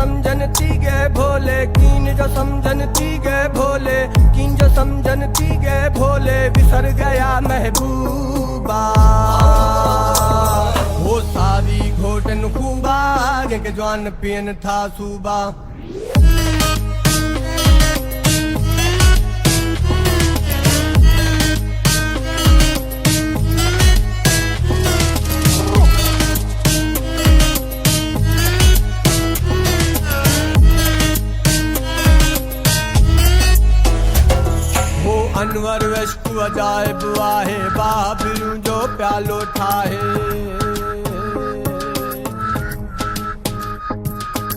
समझन तीगे भोले, कीन जो समझन तीगे भोले, कीन जो समझन तीगे भोले, बिसर गया महबूबा। वो सारी घोटन खूबा के जवान पियन था सूबा। अनवर वश्क अजायब आहे, बाबरू जो प्यालो ठाहे।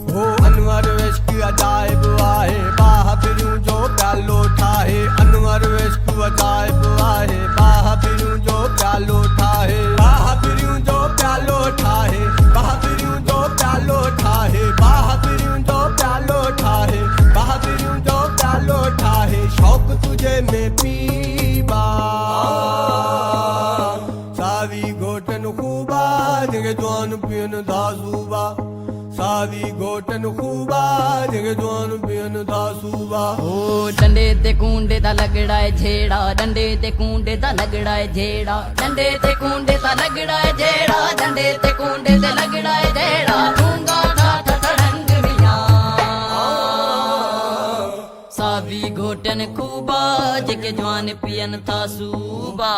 हो अनवर वश्क अजायब आहे, बाबरू जो प्यालो ठाहे। अनवर वश्क अजायब आहे, बाबरू जो प्यालो ठाहे। बाबरू जो प्यालो ठाहे, बाबरू जो प्यालो ठाहे, बाबरू जो प्यालो ठाहे, बाबरू जो प्यालो ठाहे। शौक तुझे में पीबा, सावी घोटन खूबा जगे जवान पियन दासूबा। सावी घोटन खूबा जगे जवान पियन दासूबा। ओ डंडे ते कूंडे दा लगड़ा है झेड़ा, डंडे ते कूंडे दा लगड़ा है झेड़ा, डंडे ते कूंडे दा लगड़ा है झेड़ा, डंडे ते कूंडे दा लगड़ा है झेड़ा। दूंगा ठाठ ठड़ंग मियां, सावी घोटन खूबा जगे जवान पियन था सूबा।